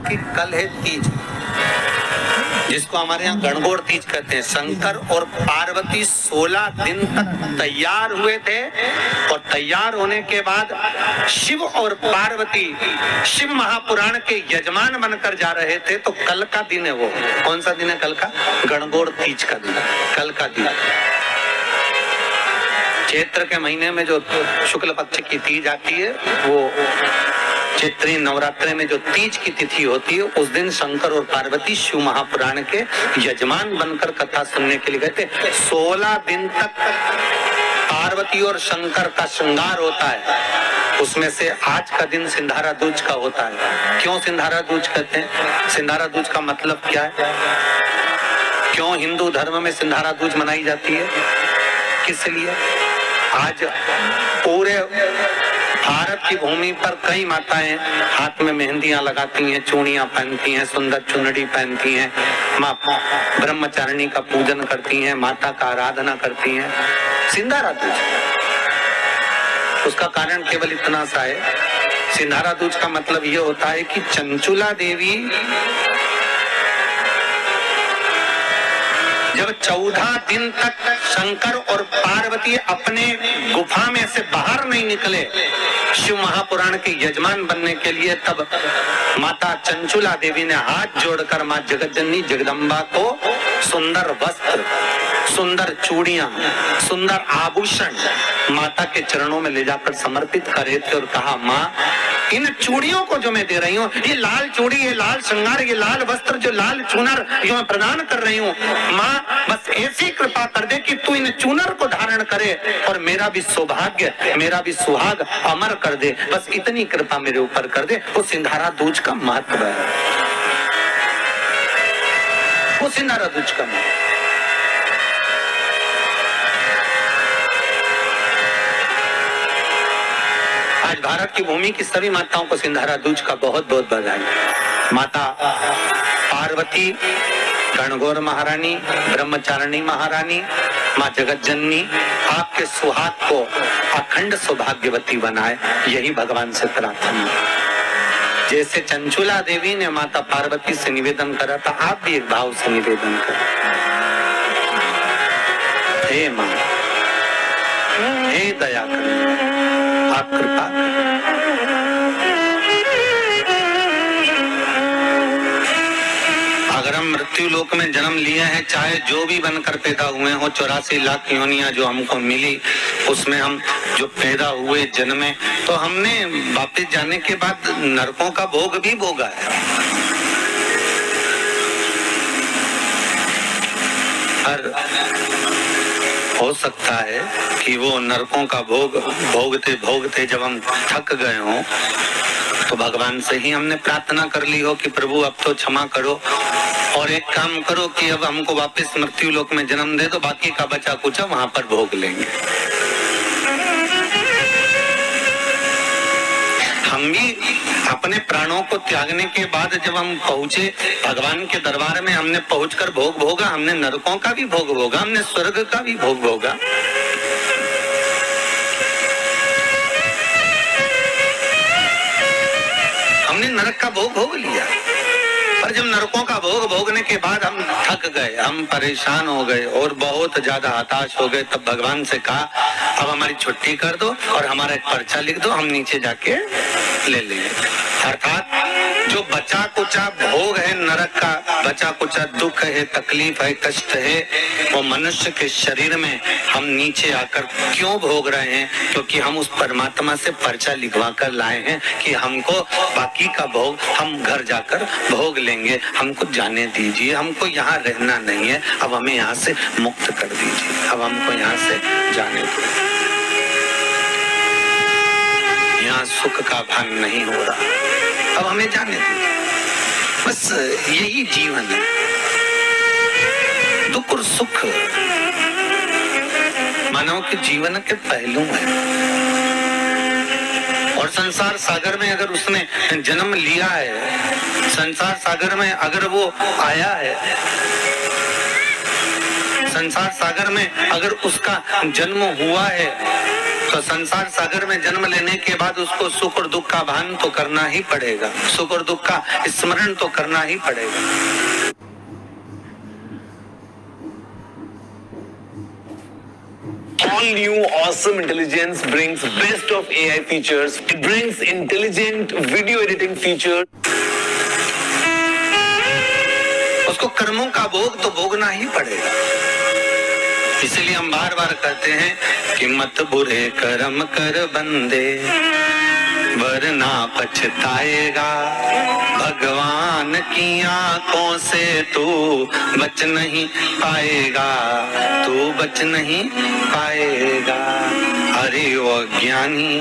कि कल है तीज, जिसको हमारे यहाँ गणगौर तीज कहते हैं। शंकर और पार्वती 16 दिन तक तैयार हुए थे और तैयार होने के बाद शिव और पार्वती शिव महापुराण के यजमान बनकर जा रहे थे। तो कल का दिन है वो। कौन सा दिन है कल का? गणगौर तीज का दिन, कल का दिन। चैत्र के महीने में जो शुक्ल पक्ष की तीज आती है, वो चैत्री नवरात्रि में जो तीज की तिथि होती है, उस दिन शंकर और पार्वती शिव महापुराण के यजमान बनकर कथा सुनने के लिए गए थे। 16 दिन तक पार्वती और शंकर का श्रृंगार होता है। उसमें से आज का दिन सिंधारा दूज का होता है। क्यों सिंधारा दूज कहते हैं? सिंधारा दूज का मतलब क्या है? क्यों हिंदू धर्म में सिंधारा दूज मनाई जाती है? किस लिए? आज पूरे भारत की भूमि पर कई माताएं हाथ में मेहंदियां लगाती हैं, चूड़ियां पहनती हैं, सुंदर चुनरी पहनती हैं, मां ब्रह्मचारिणी का पूजन करती हैं, माता का आराधना करती हैं। सिंधारा दूज, उसका कारण केवल इतना सा है। सिंधारा दूज का मतलब यह होता है कि चंचुला देवी जब 14 दिन तक शंकर और पार्वती अपने गुफा में से बाहर नहीं निकले शिव महापुराण के यजमान बनने के लिए, तब माता चंचुला देवी ने हाथ जोड़कर मां जगतजननी जगदम्बा को सुंदर वस्त्र, सुंदर चूड़ियां, सुंदर आभूषण माता के चरणों में ले जाकर समर्पित करे थे और कहा, मां इन चूड़ियों को जो मैं दे रही हूँ, ये लाल चूड़ी, ये लाल श्रृंगार, ये लाल वस्त्र, जो लाल चूनर जो मैं प्रदान कर रही हूँ, माँ बस ऐसी कृपा कर दे कि तू इन चूनर को धारण करे और मेरा भी सौभाग्य, मेरा भी सुहाग अमर कर दे। बस इतनी कृपा मेरे ऊपर कर दे। वो सिंधारा दूज का महत्व है, वो सिंधारा दूज का महत्व। आज भारत की भूमि की सभी माताओं को सिंधारा दूज का बहुत बहुत बधाई। माता पार्वती, गणगौर महारानी, ब्रह्मचारिणी महारानी, माँ जगतजननी आपके सुहाग को अखंड सौभाग्यवती बनाए, यही भगवान से प्रार्थना। जैसे चंचुला देवी ने माता पार्वती से निवेदन करा था, आप भी एक भाव से निवेदन करें, हे माँ, हे दया कर, आप कृपा। अगर हम मृत्यु लोक में जन्म लिए हैं, चाहे जो भी बनकर पैदा हुए हो, 84 लाख योनियां जो हमको मिली, उसमें हम जो पैदा हुए, जन्मे, तो हमने वापस जाने के बाद नरकों का भोग भी भोगा है। और हो सकता है कि वो नरकों का भोग भोगते भोगते जब हम थक गए हों, तो भगवान से ही हमने प्रार्थना कर ली हो कि प्रभु अब तो क्षमा करो और एक काम करो कि अब हमको वापस मृत्यु लोक में जन्म दे दो, बाकी का बचा कुचा वहां पर भोग लेंगे। हम भी अपने प्राणों को त्यागने के बाद जब हम पहुंचे भगवान के दरबार में, हमने पहुंचकर भोग भोगा, हमने नरकों का भी भोग भोगा, हमने स्वर्ग का भी भोग भोगा। हमने नरक का भोग भोग लिया। पर जब नरकों का भोग भोगने के बाद हम थक गए, हम परेशान हो गए और बहुत ज्यादा हताश हो गए, तब भगवान से कहा, अब हमारी छुट्टी कर दो और हमारा एक पर्चा लिख दो, हम नीचे जाके ले लेंगे। अर्थात जो बचा कुचा भोग है नरक का, बचा कुचा दुख है, तकलीफ है, कष्ट है, वो मनुष्य के शरीर में हम नीचे आकर क्यों भोग रहे हैं? क्योंकि हम उस परमात्मा से पर्चा लिखवा कर लाए हैं कि हमको बाकी का भोग हम घर जाकर भोग लेंगे, हमको जाने दीजिए, हमको यहाँ रहना नहीं है, अब हमें यहाँ से मुक्त कर दीजिए, अब हमको यहाँ से जाने दीजिए, यहाँ सुख का भान नहीं हो रहा, अब हमें जाने दीजिए। बस यही जीवन है, दुख और सुख मानव के जीवन के पहलू हैं। और संसार सागर में अगर उसने जन्म लिया है, संसार सागर में अगर वो आया है, संसार सागर में अगर उसका जन्म हुआ है, तो संसार सागर में जन्म लेने के बाद उसको सुख और दुख का भान तो करना ही पड़ेगा, सुख और दुख का स्मरण तो करना ही पड़ेगा। All new awesome intelligence brings best of AI features. It brings intelligent video editing features. उसको कर्मों का भोग तो भोगना ही पड़ेगा। इसलिए हम बार बार कहते हैं कि मत बुरे कर्म कर बंदे वरना पछताएगा, भगवान की आंखों से तू बच नहीं पाएगा, तू बच नहीं पाएगा। अरे वो ज्ञानी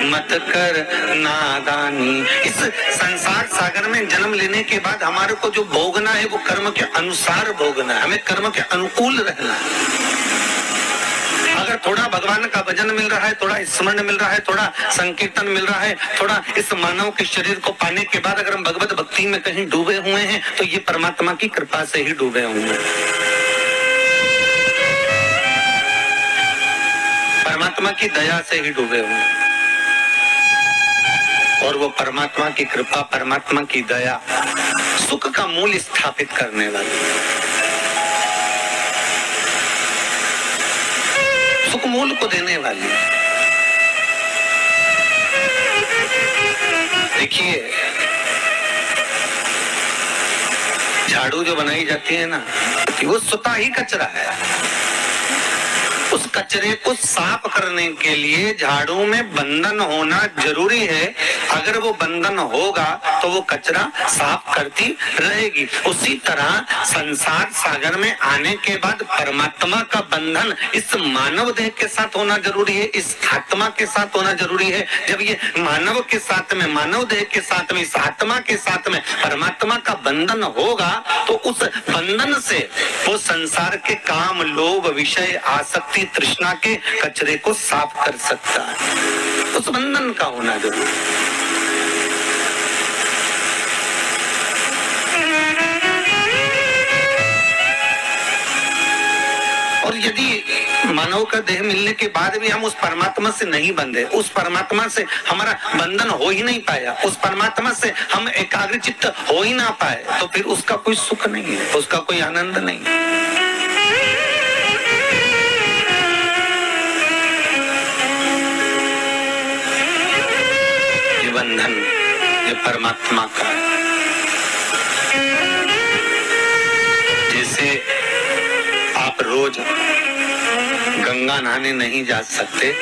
मत कर नादानी। इस संसार सागर में जन्म लेने के बाद हमारे को जो भोगना है वो कर्म के अनुसार भोगना है, हमें कर्म के अनुकूल रहना है। अगर थोड़ा भगवान का भजन मिल रहा है, थोड़ा स्मरण मिल रहा है, थोड़ा संकीर्तन मिल रहा है, थोड़ा इस मानव के शरीर को पाने के बाद अगर हम भगवत भक्ति में कहीं डूबे हुए हैं तो ये परमात्मा की कृपा से ही डूबे हुए हैं, परमात्मा की दया से ही डूबे हुए हैं। और वो परमात्मा की कृपा, परमात्मा की दया सुख का मूल स्थापित करने वाली, सुख मूल को देने वाली। देखिए झाड़ू जो बनाई जाती है ना, वो स्वतः ही कचरा है। उस कचरे को साफ करने के लिए झाड़ू में बंधन होना जरूरी है। अगर वो बंधन होगा तो वो कचरा साफ करती रहेगी। उसी तरह संसार सागर में आने के बाद परमात्मा का बंधन इस मानव देह के साथ होना जरूरी है, इस आत्मा के साथ होना जरूरी है। जब ये मानव के साथ में, मानव देह के साथ में, इस आत्मा के साथ में परमात्मा का बंधन होगा तो उस बंधन से वो संसार के काम, लोभ, विषय, आसक्ति, तृष्णा के कचरे को साफ कर सकता है। उस बंधन का होना जरूरी है। और यदि मानव का देह मिलने के बाद भी हम उस परमात्मा से नहीं बंधे, उस परमात्मा से हमारा बंधन हो ही नहीं पाया, उस परमात्मा से हम एकाग्रचित्त हो ही ना पाए, तो फिर उसका कोई सुख नहीं है, उसका कोई आनंद नहीं है। बंधन ये परमात्मा का है। जैसे आप रोज गंगा नहाने नहीं जा सकते,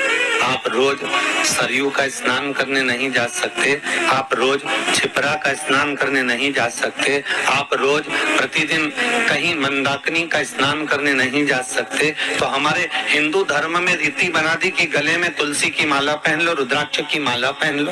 आप रोज सरयू का स्नान करने नहीं जा सकते, आप रोज छिपरा का स्नान करने नहीं जा सकते, आप रोज प्रतिदिन कहीं मंदाकिनी का स्नान करने नहीं जा सकते, तो हमारे हिंदू धर्म में रीति बना दी कि गले में तुलसी की माला पहन लो, रुद्राक्ष की माला पहन लो।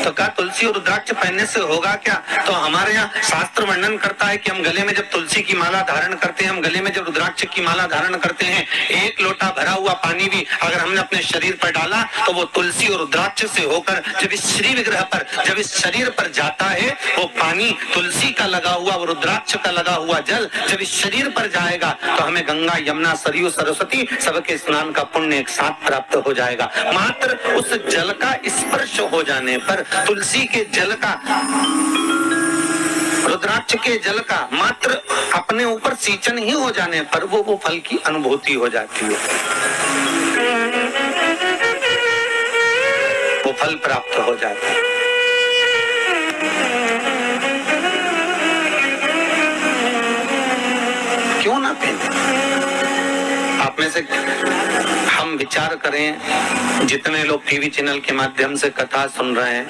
तो क्या तुलसी और रुद्राक्ष पहनने से होगा क्या? तो हमारे यहाँ शास्त्र वर्णन करता है कि हम गले में जब तुलसी की माला धारण करते हैं, हम गले में जब रुद्राक्ष की माला धारण करते हैं, एक लोटा भरा हुआ पानी भी अगर हमने अपने शरीर पर डाला तो वो तुलसी और रुद्राक्ष से होकर जब इस श्री विग्रह पर, जब इस शरीर पर जाता है, वो पानी तुलसी का लगा हुआ, वो रुद्राक्ष का लगा हुआ जल जब इस शरीर पर जाएगा तो हमें गंगा, यमुना, सरयू, सरस्वती सबके स्नान का पुण्य एक साथ प्राप्त हो जाएगा। मात्र उस जल का स्पर्श हो जाने पर, तुलसी के जल का, रुद्राक्ष के जल का मात्र अपने ऊपर सिंचन ही हो जाने पर वो फल की अनुभूति हो जाती है, वो फल प्राप्त हो जाता है। क्यों ना पहने? आप में से हम विचार करें, जितने लोग टीवी चैनल के माध्यम से कथा सुन रहे हैं,